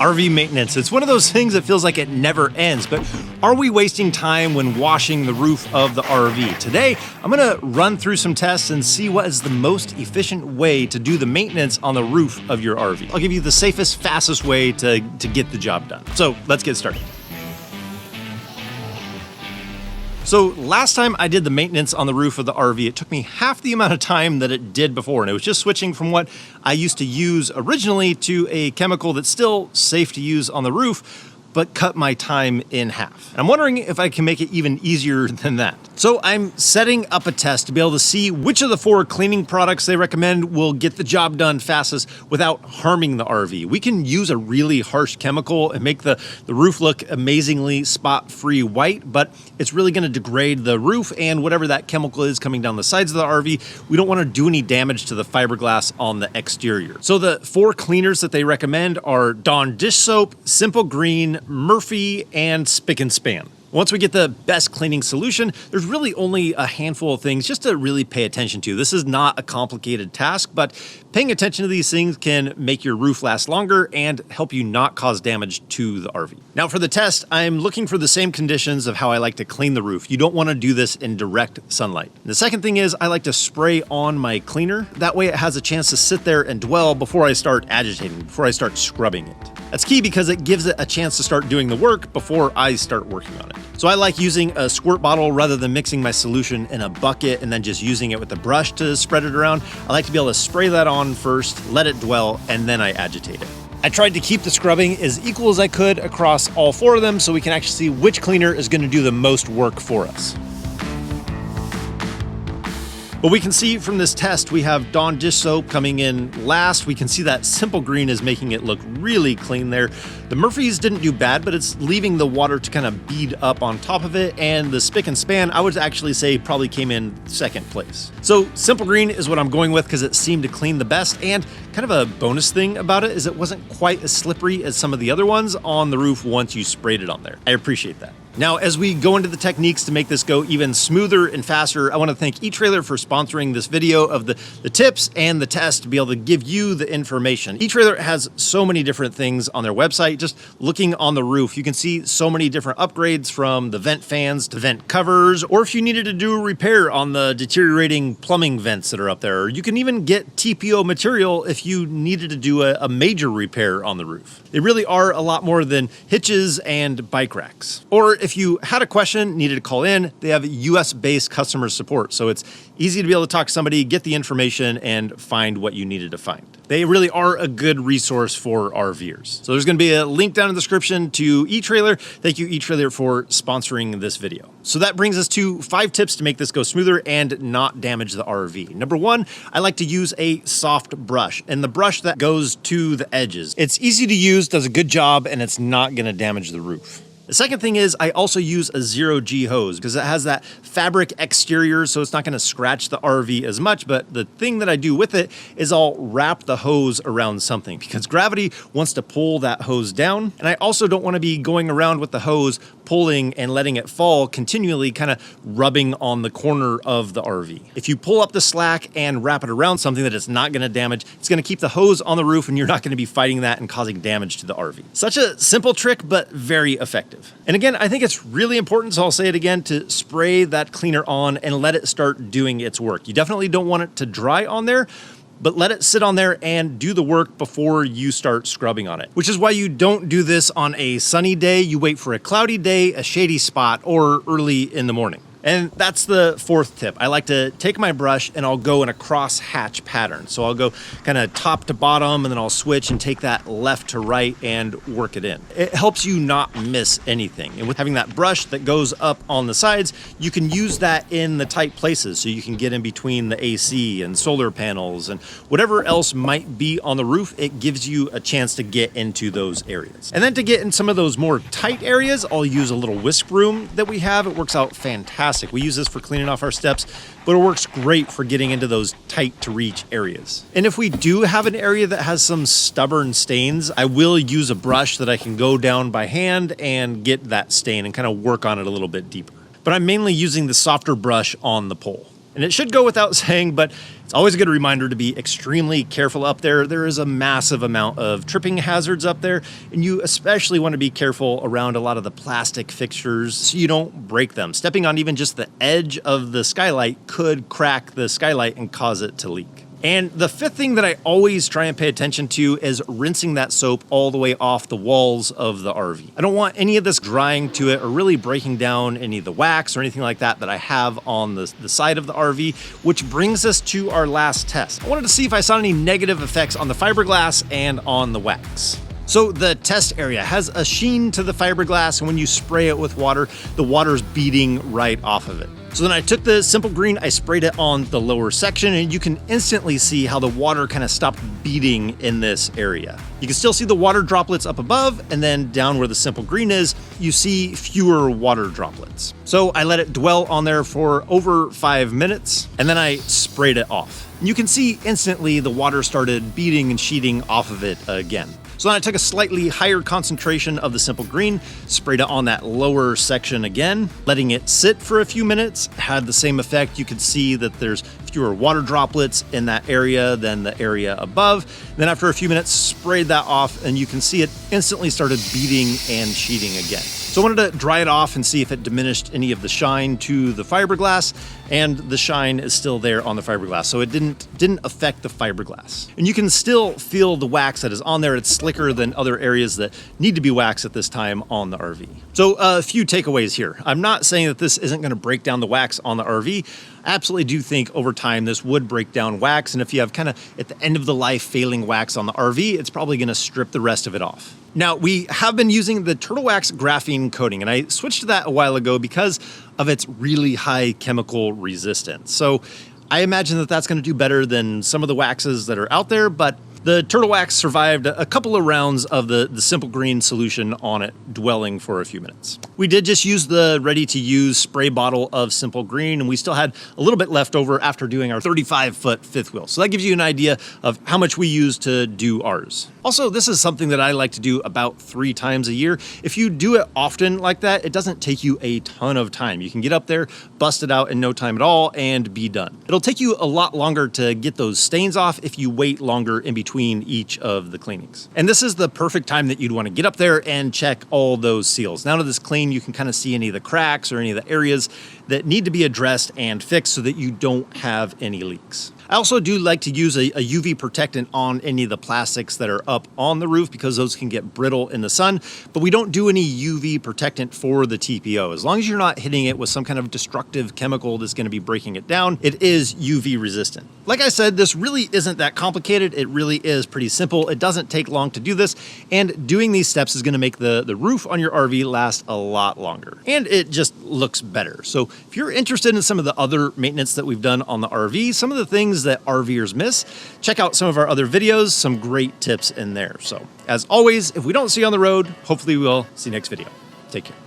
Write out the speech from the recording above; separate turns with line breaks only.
RV maintenance. It's one of those things that feels like it never ends, but are we wasting time when washing the roof of the RV? Today, I'm gonna run through some tests and see what is the most efficient way to do the maintenance on the roof of your RV. I'll give you the safest, fastest way to get the job done. So let's get started. So last time I did the maintenance on the roof of the RV, it took me half the amount of time that it did before, and it was just switching from what I used to use originally to a chemical that's still safe to use on the roof, but cut my time in half. And I'm wondering if I can make it even easier than that. So I'm setting up a test to be able to see which of the 4 cleaning products they recommend will get the job done fastest without harming the RV. We can use a really harsh chemical and make the roof look amazingly spot-free white, but it's really gonna degrade the roof and whatever that chemical is coming down the sides of the RV. We don't wanna do any damage to the fiberglass on the exterior. So the 4 cleaners that they recommend are Dawn dish soap, Simple Green, Murphy, and Spick and Span. Once we get the best cleaning solution, there's really only a handful of things just to really pay attention to. This is not a complicated task, but paying attention to these things can make your roof last longer and help you not cause damage to the RV. Now for the test, I'm looking for the same conditions of how I like to clean the roof. You don't want to do this in direct sunlight. And the second thing is I like to spray on my cleaner. That way it has a chance to sit there and dwell before I start agitating, before I start scrubbing it. That's key because it gives it a chance to start doing the work before I start working on it. So I like using a squirt bottle rather than mixing my solution in a bucket and then just using it with the brush to spread it around. I like to be able to spray that on first, let it dwell, and then I agitate it. I tried to keep the scrubbing as equal as I could across all 4 of them so we can actually see which cleaner is going to do the most work for us. But we can see from this test, we have Dawn dish soap coming in last. We can see that Simple Green is making it look really clean there. The Murphys didn't do bad, but it's leaving the water to kind of bead up on top of it. And the Spick and Span, I would actually say probably came in second place. So Simple Green is what I'm going with because it seemed to clean the best. And kind of a bonus thing about it is it wasn't quite as slippery as some of the other ones on the roof once you sprayed it on there. I appreciate that. Now, as we go into the techniques to make this go even smoother and faster, I want to thank eTrailer for sponsoring this video of the tips and the test to be able to give you the information. eTrailer has so many different things on their website. Just looking on the roof, you can see so many different upgrades from the vent fans to vent covers, or if you needed to do a repair on the deteriorating plumbing vents that are up there, or you can even get TPO material if you needed to do a major repair on the roof. They really are a lot more than hitches and bike racks. Or if you had a question, needed to call in, they have US-based customer support. So it's easy to be able to talk to somebody, get the information, and find what you needed to find. They really are a good resource for RVers. So there's gonna be a link down in the description to eTrailer. Thank you, eTrailer, for sponsoring this video. So that brings us to 5 tips to make this go smoother and not damage the RV. Number 1, I like to use a soft brush, and the brush that goes to the edges. It's easy to use, does a good job, and it's not gonna damage the roof. The second thing is I also use a 0G hose because it has that fabric exterior, so it's not going to scratch the RV as much. But the thing that I do with it is I'll wrap the hose around something because gravity wants to pull that hose down. And I also don't want to be going around with the hose pulling and letting it fall continually, kind of rubbing on the corner of the RV. If you pull up the slack and wrap it around something that it's not going to damage, it's going to keep the hose on the roof and you're not going to be fighting that and causing damage to the RV. Such a simple trick, but very effective. And again, I think it's really important, so I'll say it again, to spray that cleaner on and let it start doing its work. You definitely don't want it to dry on there, but let it sit on there and do the work before you start scrubbing on it. Which is why you don't do this on a sunny day. You wait for a cloudy day, a shady spot, or early in the morning. And that's the 4th tip. I like to take my brush and I'll go in a cross hatch pattern. So I'll go kind of top to bottom and then I'll switch and take that left to right and work it in. It helps you not miss anything. And with having that brush that goes up on the sides, you can use that in the tight places. So you can get in between the AC and solar panels and whatever else might be on the roof, it gives you a chance to get into those areas. And then to get in some of those more tight areas, I'll use a little whisk broom that we have. It works out fantastic. We use this for cleaning off our steps, but it works great for getting into those tight to reach areas. And if we do have an area that has some stubborn stains, I will use a brush that I can go down by hand and get that stain and kind of work on it a little bit deeper. But I'm mainly using the softer brush on the pole. And it should go without saying, but it's always a good reminder to be extremely careful up there. There is a massive amount of tripping hazards up there, and you especially want to be careful around a lot of the plastic fixtures so you don't break them. Stepping on even just the edge of the skylight could crack the skylight and cause it to leak. And the fifth thing that I always try and pay attention to is rinsing that soap all the way off the walls of the RV. I don't want any of this drying to it or really breaking down any of the wax or anything like that I have on the side of the RV, which brings us to our last test. I wanted to see if I saw any negative effects on the fiberglass and on the wax. So the test area has a sheen to the fiberglass, and when you spray it with water, the water's beading right off of it. So then I took the simple green, I sprayed it on the lower section, and you can instantly see how the water kind of stopped beading in this area. You can still see the water droplets up above, and then down where the simple green is, you see fewer water droplets. So I let it dwell on there for over 5 minutes, and then I sprayed it off. You can see instantly the water started beading and sheeting off of it again. So then I took a slightly higher concentration of the simple green, sprayed it on that lower section again, letting it sit for a few minutes, had the same effect. You could see that there's fewer water droplets in that area than the area above. Then after a few minutes, sprayed that off, and you can see it instantly started beading and sheeting again. So I wanted to dry it off and see if it diminished any of the shine to the fiberglass, and the shine is still there on the fiberglass, so it didn't affect the fiberglass. And you can still feel the wax that is on there. It's slicker than other areas that need to be waxed at this time on the RV. So a few takeaways here. I'm not saying that this isn't going to break down the wax on the RV. I absolutely do think over time this would break down wax, and if you have kind of at the end of the life failing wax on the RV, it's probably going to strip the rest of it off. Now, we have been using the Turtle Wax graphene coating, and I switched to that a while ago because of its really high chemical resistance. So I imagine that that's going to do better than some of the waxes that are out there, but the Turtle Wax survived a couple of rounds of the simple green solution on it, dwelling for a few minutes. We did just use the ready-to-use spray bottle of simple green, and we still had a little bit left over after doing our 35-foot fifth wheel. So that gives you an idea of how much we use to do ours. Also, this is something that I like to do about 3 times a year. If you do it often like that, it doesn't take you a ton of time. You can get up there, bust it out in no time at all, and be done. It'll take you a lot longer to get those stains off if you wait longer in between each of the cleanings. And this is the perfect time that you'd want to get up there and check all those seals. Now that it's clean, you can kind of see any of the cracks or any of the areas that need to be addressed and fixed so that you don't have any leaks. I also do like to use a UV protectant on any of the plastics that are up on the roof because those can get brittle in the sun, but we don't do any UV protectant for the TPO. As long as you're not hitting it with some kind of destructive chemical that's going to be breaking it down, it is UV resistant. Like I said, this really isn't that complicated. It really is pretty simple. It doesn't take long to do this, and doing these steps is going to make the roof on your RV last a lot longer. And it just looks better. So if you're interested in some of the other maintenance that we've done on the RV, some of the things that RVers miss, check out some of our other videos, some great tips in there. So as always, if we don't see you on the road, hopefully we'll see you next video. Take care.